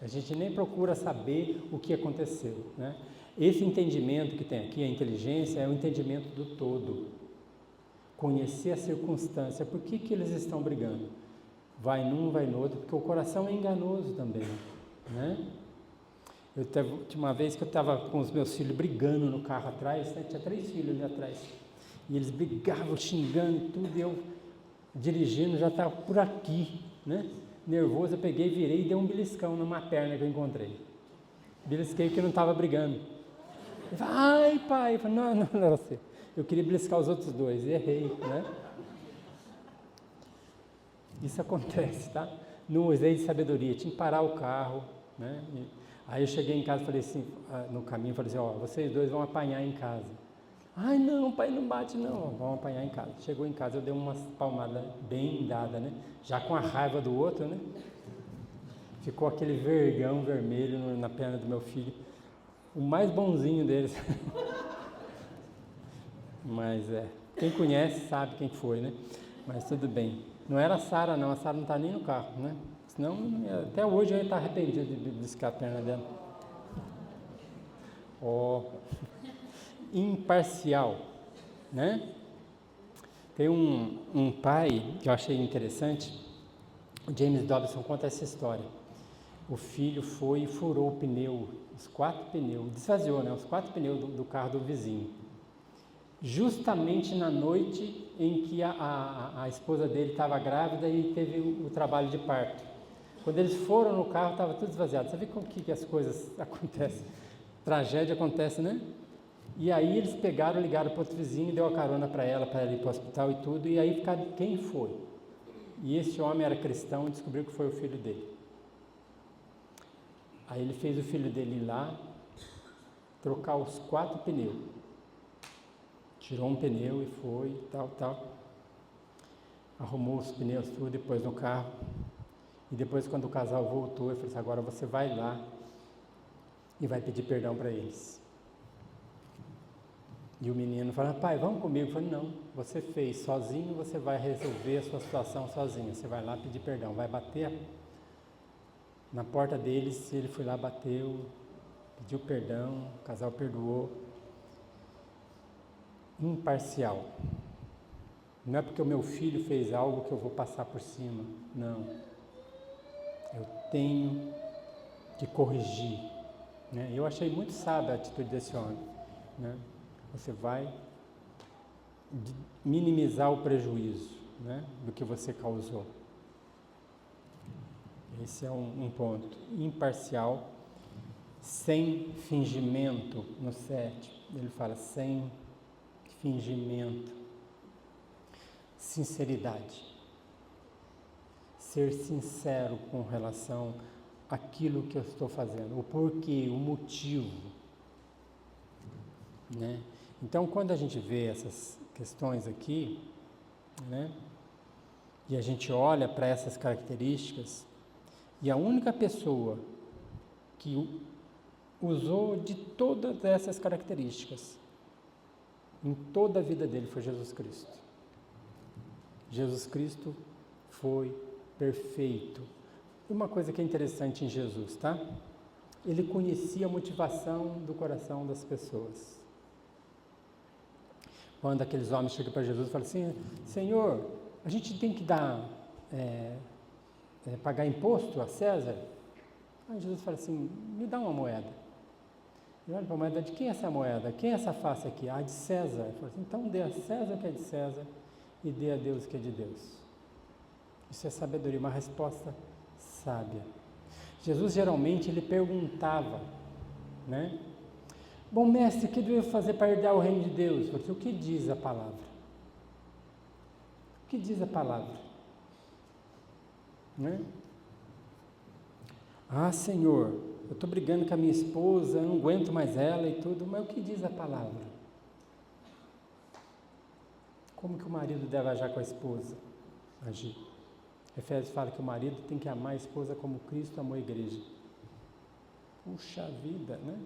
A gente nem procura saber o que aconteceu, né? Esse entendimento que tem aqui, a inteligência, é o entendimento do todo. Conhecer a circunstância, por que eles estão brigando? Vai num, vai no outro, porque o coração é enganoso também, né? Tinha uma vez que eu estava com os meus filhos brigando no carro atrás, né? Tinha 3 filhos ali atrás, e eles brigavam, xingando e tudo, e eu dirigindo, já estava por aqui, né? Nervoso, eu peguei, virei e dei um beliscão numa perna que eu encontrei. Belisquei porque não estava brigando. Ele falou, ai pai, eu falei, não era você. Eu queria beliscar os outros 2, errei, né? Isso acontece, tá? Não usei de sabedoria, tinha que parar o carro, né? Aí eu cheguei em casa e falei assim, no caminho, falei assim, vocês 2 vão apanhar em casa. Ai não, pai, não bate não, vamos apanhar em casa. Chegou em casa, eu dei umas palmadas bem dadas, né? Já com a raiva do outro, né? Ficou aquele vergão vermelho na perna do meu filho, o mais bonzinho deles. Mas quem conhece sabe quem foi, né? Mas tudo bem. Não era a Sara não está nem no carro, né? Senão, até hoje eu ia estar arrependido de beliscar a perna dela. Imparcial, né? Tem um pai que eu achei interessante, o James Dobson conta essa história. O filho foi e furou o pneu, os 4 pneus, desvaziou, né? Os 4 pneus do carro do vizinho. Justamente na noite em que a esposa dele estava grávida e teve o trabalho de parto. Quando eles foram no carro, estava tudo esvaziado. Você vê como que as coisas acontecem? tragédia acontece, né? E aí eles pegaram, ligaram para outro vizinho, deu a carona para ela ir para o hospital e tudo, e aí ficaram, quem foi? E esse homem era cristão e descobriu que foi o filho dele. Aí ele fez o filho dele ir lá, trocar os 4 pneus. Tirou um pneu e foi, tal. Arrumou os pneus tudo, depois no carro. E depois, quando o casal voltou, ele falou assim, agora você vai lá e vai pedir perdão para eles. E o menino falou, pai, vamos comigo. Eu falei, não, você fez sozinho, você vai resolver a sua situação sozinho. Você vai lá pedir perdão, vai bater na porta deles. Ele foi lá, bateu, pediu perdão, o casal perdoou. Imparcial. Não é porque o meu filho fez algo que eu vou passar por cima. Não. Eu tenho que corrigir. Né? Eu achei muito sábia a atitude desse homem. Né? Você vai minimizar o prejuízo, né, do que você causou. Esse é um ponto. Imparcial, sem fingimento, no 7. Ele fala sem fingimento. Sinceridade. Ser sincero com relação àquilo que eu estou fazendo, o porquê, o motivo. Né? Então, quando a gente vê essas questões aqui, né, e a gente olha para essas características, e a única pessoa que usou de todas essas características em toda a vida dele foi Jesus Cristo. Jesus Cristo foi perfeito. E uma coisa que é interessante em Jesus, tá? Ele conhecia a motivação do coração das pessoas. Quando aqueles homens chegam para Jesus e falam assim, Senhor, a gente tem que pagar imposto a César? Aí Jesus fala assim, me dá uma moeda. Ele olha para a moeda, de quem é essa moeda? Quem é essa face aqui? Ah, de César. Ele fala assim, então dê a César o que é de César e dê a Deus o que é de Deus. Isso é sabedoria, uma resposta sábia. Jesus geralmente ele perguntava, né? Bom, mestre, o que devo fazer para herdar o reino de Deus? Porque o que diz a palavra? O que diz a palavra? Né? Ah, Senhor, eu estou brigando com a minha esposa, eu não aguento mais ela e tudo, mas o que diz a palavra? Como que o marido deve agir com a esposa? Agir. Efésios fala que o marido tem que amar a esposa como Cristo amou a igreja. Puxa vida, né?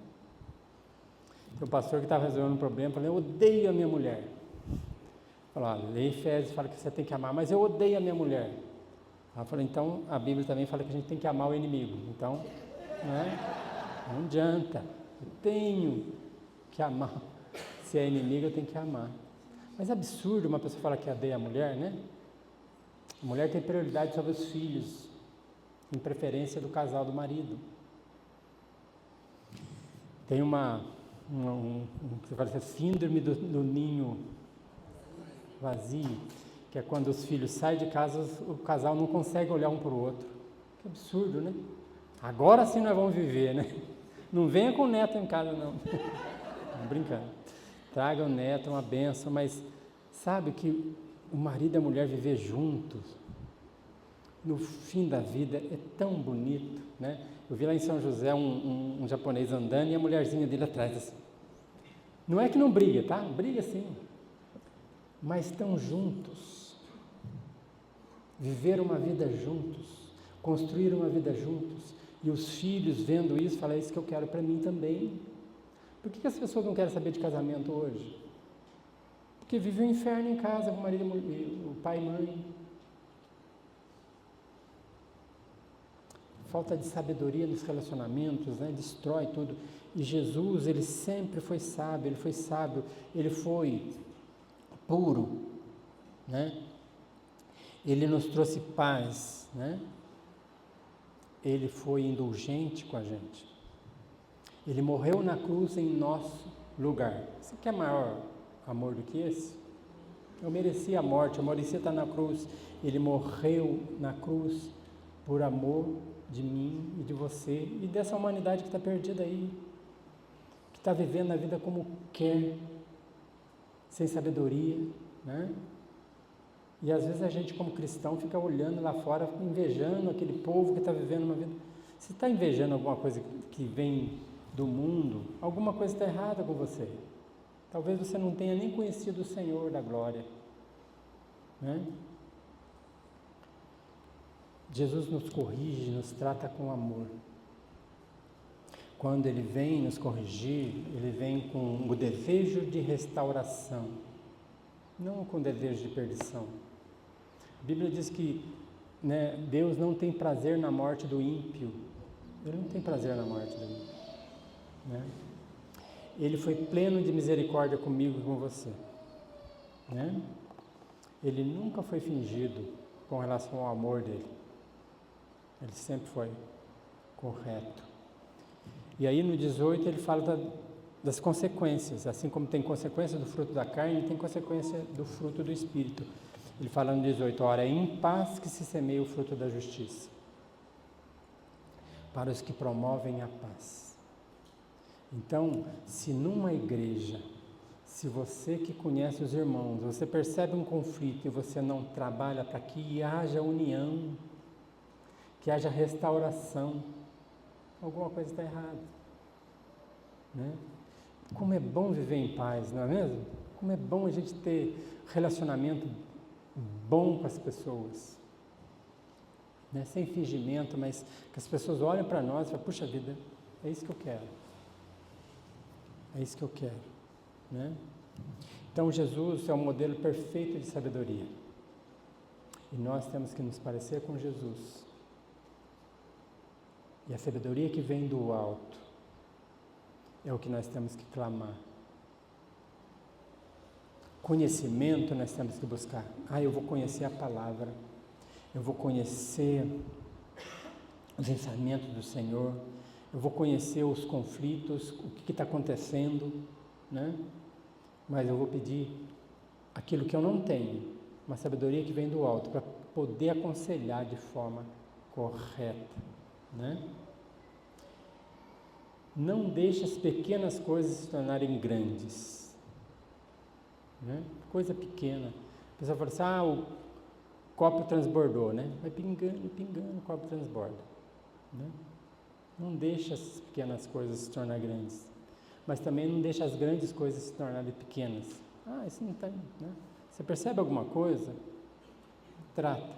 Tem um pastor que estava resolvendo um problema, falou, eu odeio a minha mulher. Falou, a lei Efésios fala que você tem que amar, mas eu odeio a minha mulher. Ela falou, então a Bíblia também fala que a gente tem que amar o inimigo. Então, né, não adianta, eu tenho que amar. Se é inimigo, eu tenho que amar. Mas é absurdo uma pessoa falar que odeia a mulher, né? A mulher tem prioridade sobre os filhos, em preferência do casal, do marido. Tem que fala assim, síndrome do ninho vazio, que é quando os filhos saem de casa, o casal não consegue olhar um para o outro. Que absurdo, né? Agora sim nós vamos viver, né? Não venha com o neto em casa, não. Não, brincando. Traga o neto, uma benção, mas sabe que o marido e a mulher viver juntos, no fim da vida, é tão bonito, né? Eu vi lá em São José um japonês andando e a mulherzinha dele atrás, assim. Não é que não briga, tá? Briga sim. Mas estão juntos. Viver uma vida juntos. Construir uma vida juntos. E os filhos vendo isso, falam, é isso que eu quero para mim também. Por que as pessoas não querem saber de casamento hoje? Porque vive um inferno em casa com o marido, o pai e mãe. Falta de sabedoria nos relacionamentos, né? Destrói tudo. E Jesus, ele sempre foi sábio, ele foi puro, né? Ele nos trouxe paz, né? Ele foi indulgente com a gente. Ele morreu na cruz em nosso lugar. Você quer maior amor do que esse? Eu merecia a morte, eu merecia estar na cruz. Ele morreu na cruz por amor de mim e de você e dessa humanidade que está perdida aí. está vivendo a vida como quer, sem sabedoria, né? E às vezes a gente como cristão fica olhando lá fora, invejando aquele povo que está vivendo uma vida. Se está invejando alguma coisa que vem do mundo, alguma coisa está errada com você. Talvez você não tenha nem conhecido o Senhor da glória, né? Jesus nos corrige, nos trata com amor. Quando Ele vem nos corrigir, Ele vem com o desejo de restauração, não com o desejo de perdição. A Bíblia diz que, né, Deus não tem prazer na morte do ímpio. Ele não tem prazer na morte do ímpio, né? Ele foi pleno de misericórdia comigo e com você, né? Ele nunca foi fingido com relação ao amor dele. Ele sempre foi correto. E aí no 18 ele fala das consequências. Assim como tem consequência do fruto da carne, tem consequência do fruto do Espírito. Ele fala no 18, ora, é em paz que se semeia o fruto da justiça, para os que promovem a paz. Então, se numa igreja, se você que conhece os irmãos, você percebe um conflito e você não trabalha para que haja união, que haja restauração, alguma coisa está errada, né? Como é bom viver em paz, não é mesmo? Como é bom a gente ter relacionamento bom com as pessoas, né? Sem fingimento, mas que as pessoas olham para nós e falam, puxa vida, é isso que eu quero, é isso que eu quero, né? Então Jesus é o modelo perfeito de sabedoria, e nós temos que nos parecer com Jesus. E a sabedoria que vem do alto é o que nós temos que clamar. Conhecimento nós temos que buscar. Eu vou conhecer a palavra, eu vou conhecer os ensinamentos do Senhor, eu vou conhecer os conflitos, o que está acontecendo, né? Mas eu vou pedir aquilo que eu não tenho, uma sabedoria que vem do alto, para poder aconselhar de forma correta, né? Não deixe as pequenas coisas se tornarem grandes, né? Coisa pequena. A pessoa fala assim, o copo transbordou, né? Vai pingando, pingando, o copo transborda, né? Não deixe as pequenas coisas se tornar grandes, mas também não deixe as grandes coisas se tornarem pequenas. Isso não está, né? Você percebe alguma coisa? Trata.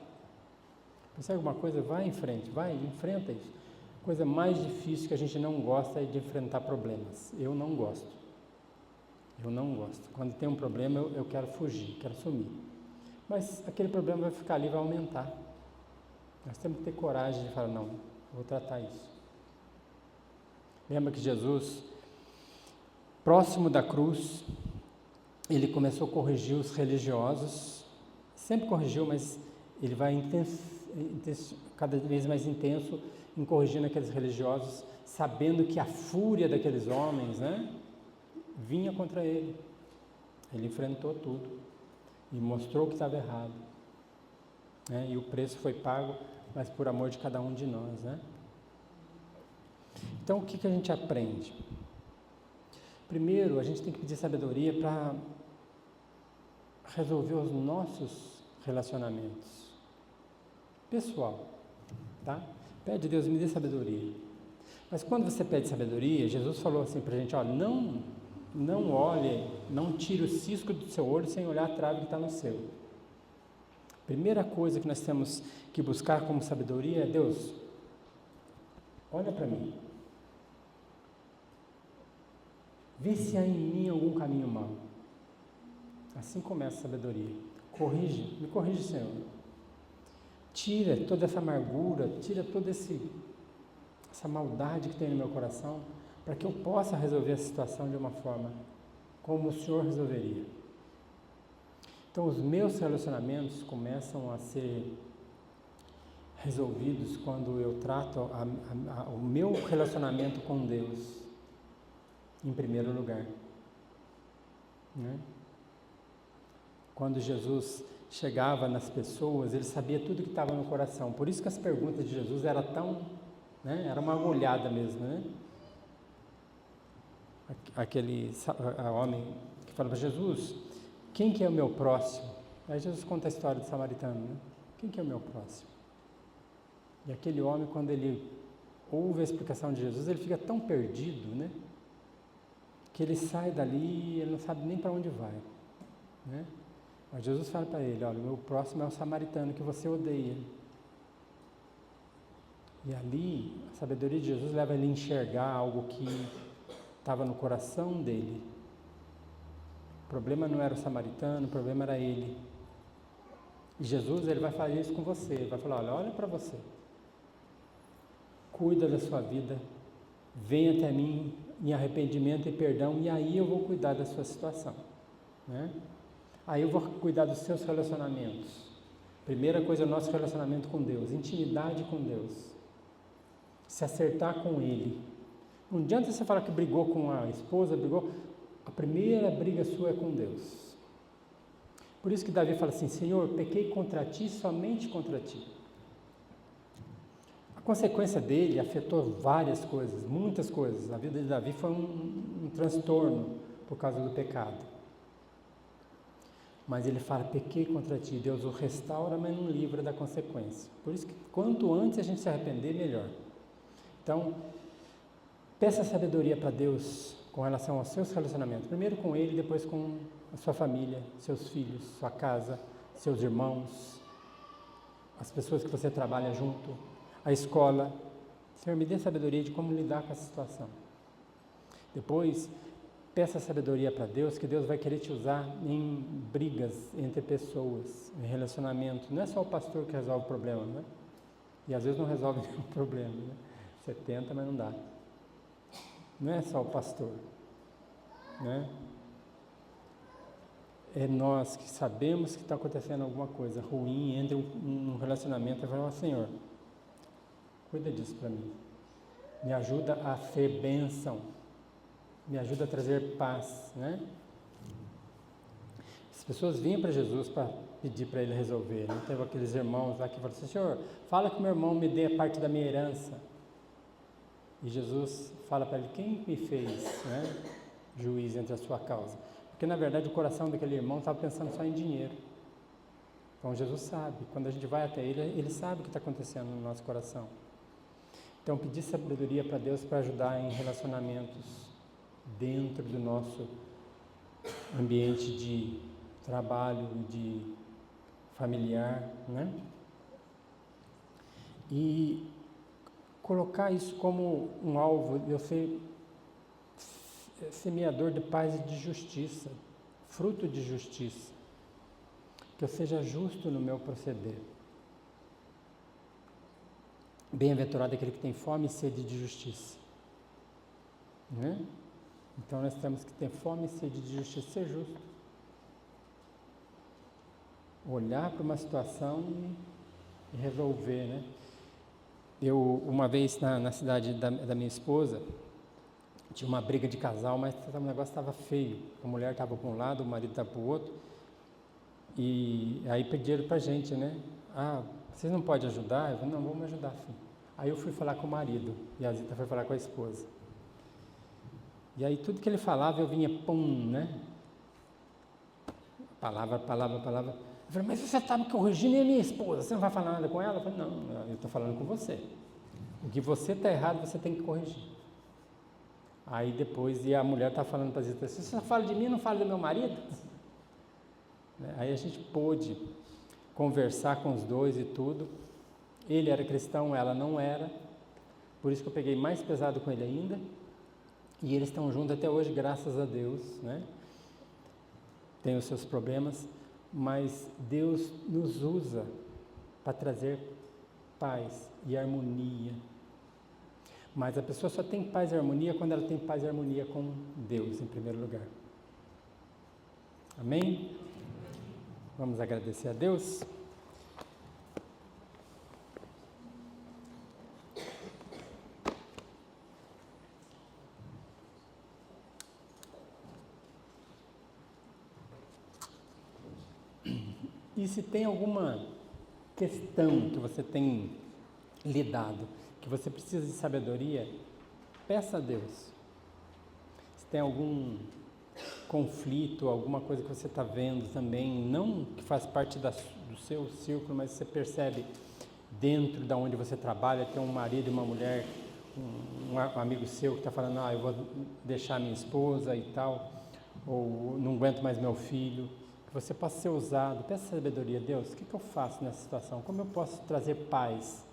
Percebe alguma coisa? Vai em frente, enfrenta isso. A coisa mais difícil que a gente não gosta é de enfrentar problemas. Eu não gosto. Quando tem um problema, eu quero fugir, quero sumir. Mas aquele problema vai ficar ali, vai aumentar. Nós temos que ter coragem de falar, não, eu vou tratar isso. Lembra que Jesus, próximo da cruz, ele começou a corrigir os religiosos. Sempre corrigiu, mas ele vai cada vez mais intenso em corrigindo aqueles religiosos, sabendo que a fúria daqueles homens, né, vinha contra ele. Ele enfrentou tudo e mostrou que estava errado, né, e o preço foi pago, mas por amor de cada um de nós, né? Então, o que a gente aprende? Primeiro, a gente tem que pedir sabedoria para resolver os nossos relacionamentos pessoal, tá? Pede a Deus, me dê sabedoria. Mas quando você pede sabedoria, Jesus falou assim para a gente, não olhe, não tire o cisco do seu olho sem olhar a trave que está no seu. Primeira coisa que nós temos que buscar como sabedoria é, Deus, olha para mim. Vê se há em mim algum caminho mau. Assim começa a sabedoria. Me corrige, Senhor. Tira toda essa amargura, tira toda essa maldade que tem no meu coração, para que eu possa resolver a situação de uma forma como o Senhor resolveria. Então, os meus relacionamentos começam a ser resolvidos quando eu trato o meu relacionamento com Deus em primeiro lugar, né? Quando Jesus chegava nas pessoas, ele sabia tudo que estava no coração. Por isso que as perguntas de Jesus eram tão, né, era uma agulhada mesmo, né? aquele homem que fala para Jesus, quem que é o meu próximo? Aí Jesus conta a história do samaritano, né? Quem que é o meu próximo? E aquele homem, quando ele ouve a explicação de Jesus, ele fica tão perdido, né? Que ele sai dali e ele não sabe nem para onde vai, né? Mas Jesus fala para ele, olha, o meu próximo é o samaritano que você odeia. E ali, a sabedoria de Jesus leva ele a enxergar algo que estava no coração dele. O problema não era o samaritano, o problema era ele. E Jesus, ele vai fazer isso com você, ele vai falar, olha para você. Cuida da sua vida, vem até mim em arrependimento e perdão, e aí eu vou cuidar da sua situação, né? Aí eu vou cuidar dos seus relacionamentos. Primeira coisa é o nosso relacionamento com Deus, intimidade com Deus. Se acertar com Ele. Não adianta você falar que brigou com a esposa, a primeira briga sua é com Deus. Por isso que Davi fala assim, Senhor, pequei contra Ti, somente contra Ti. A consequência dele afetou várias coisas, muitas coisas. A vida de Davi foi um transtorno por causa do pecado. Mas ele fala, pequei contra Ti, Deus o restaura, mas não livra da consequência. Por isso que quanto antes a gente se arrepender, melhor. Então, peça sabedoria para Deus com relação aos seus relacionamentos. Primeiro com Ele, depois com a sua família, seus filhos, sua casa, seus irmãos, as pessoas que você trabalha junto, a escola. Senhor, me dê sabedoria de como lidar com essa situação. Depois, peça sabedoria para Deus, que Deus vai querer te usar em brigas entre pessoas, em relacionamento. Não é só o pastor que resolve o problema, né? E às vezes não resolve nenhum problema, né? Você tenta, mas não dá. Não é só o pastor, né? É nós que sabemos que está acontecendo alguma coisa ruim, entra um relacionamento e fala, Senhor, cuida disso para mim. Me ajuda a ser bênção. Me ajuda a trazer paz, né? As pessoas vinham para Jesus para pedir para Ele resolver, né? Teve aqueles irmãos lá que falaram assim, Senhor, fala que meu irmão me dê a parte da minha herança. E Jesus fala para ele, quem me fez, né, juiz entre a sua causa? Porque na verdade o coração daquele irmão estava pensando só em dinheiro. Então Jesus sabe, quando a gente vai até Ele, Ele sabe o que está acontecendo no nosso coração. Então pedir sabedoria para Deus para ajudar em relacionamentos dentro do nosso ambiente de trabalho, de familiar, né? E colocar isso como um alvo, eu ser semeador de paz e de justiça, fruto de justiça, que eu seja justo no meu proceder. Bem-aventurado aquele que tem fome e sede de justiça, né? Então nós temos que ter fome e sede de justiça, ser justo. Olhar para uma situação e resolver, né? Eu, uma vez na cidade da minha esposa, tinha uma briga de casal, mas o negócio estava feio. A mulher estava para um lado, o marido estava para o outro. E aí pediram para a gente, né? Vocês não podem ajudar? Eu falei, não, vamos ajudar, sim. Aí eu fui falar com o marido, e a Zita foi falar com a esposa. E aí tudo que ele falava, eu vinha, pum, né? Palavra. Eu falei, mas você está me corrigindo e a minha esposa, você não vai falar nada com ela? Eu falei, não, eu estou falando com você. O que você está errado, você tem que corrigir. Aí depois, e a mulher está falando para a Zita, se você só fala de mim, não fala do meu marido? Aí a gente pôde conversar com os dois e tudo. Ele era cristão, ela não era. Por isso que eu peguei mais pesado com ele ainda. E eles estão juntos até hoje, graças a Deus, né? Tem os seus problemas, mas Deus nos usa para trazer paz e harmonia. Mas a pessoa só tem paz e harmonia quando ela tem paz e harmonia com Deus, em primeiro lugar. Amém? Vamos agradecer a Deus? E se tem alguma questão que você tem lidado, que você precisa de sabedoria, peça a Deus. Se tem algum conflito, alguma coisa que você está vendo também, não que faz parte do seu círculo, mas você percebe dentro da onde você trabalha, tem um marido e uma mulher, um amigo seu que está falando, eu vou deixar minha esposa e tal, ou não aguento mais meu filho, que você possa ser usado, peça sabedoria, Deus, o que eu faço nessa situação? Como eu posso trazer paz?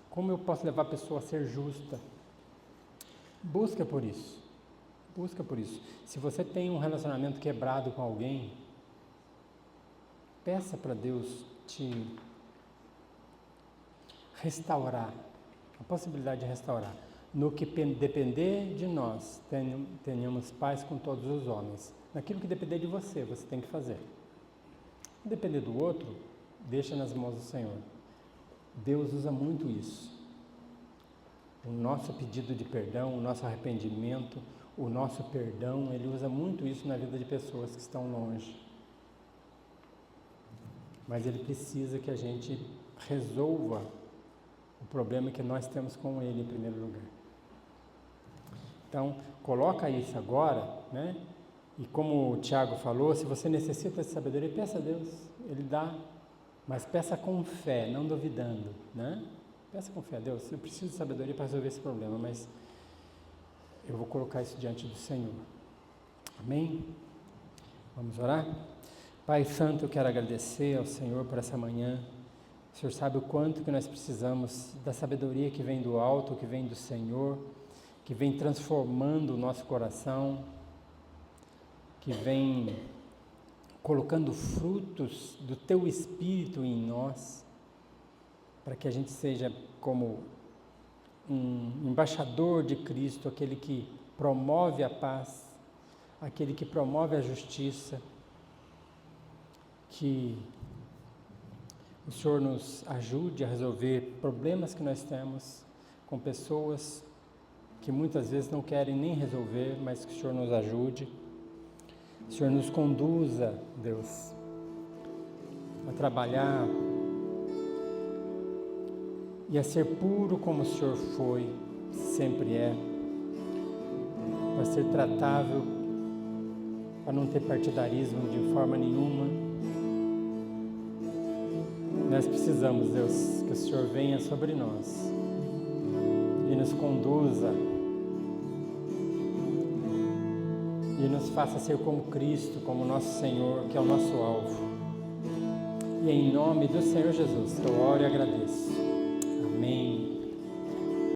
Como eu posso levar a pessoa a ser justa? Busca por isso. Busca por isso. Se você tem um relacionamento quebrado com alguém, peça para Deus te restaurar, a possibilidade de restaurar. No que depender de nós, tenhamos paz com todos os homens. Naquilo que depender de você, você tem que fazer. Se depender do outro, deixa nas mãos do Senhor. Deus usa muito isso. O nosso pedido de perdão, o nosso arrependimento, o nosso perdão, Ele usa muito isso na vida de pessoas que estão longe. Mas Ele precisa que a gente resolva o problema que nós temos com Ele em primeiro lugar. Então, coloca isso agora, né? E como o Tiago falou, se você necessita de sabedoria, peça a Deus, Ele dá. Mas peça com fé, não duvidando, né? Peça com fé, Deus, eu preciso de sabedoria para resolver esse problema, mas eu vou colocar isso diante do Senhor. Amém? Vamos orar? Pai Santo, eu quero agradecer ao Senhor por essa manhã. O Senhor sabe o quanto que nós precisamos da sabedoria que vem do alto, que vem do Senhor, que vem transformando o nosso coração, que vem colocando frutos do Teu Espírito em nós, para que a gente seja como um embaixador de Cristo, aquele que promove a paz, aquele que promove a justiça, que o Senhor nos ajude a resolver problemas que nós temos com pessoas que muitas vezes não querem nem resolver, mas que o Senhor nos ajude. O Senhor nos conduza, Deus, a trabalhar e a ser puro como o Senhor foi, sempre é, para ser tratável, para não ter partidarismo de forma nenhuma. Nós precisamos, Deus, que o Senhor venha sobre nós e nos conduza e nos faça ser como Cristo, como nosso Senhor, que é o nosso alvo. E em nome do Senhor Jesus, eu oro e agradeço.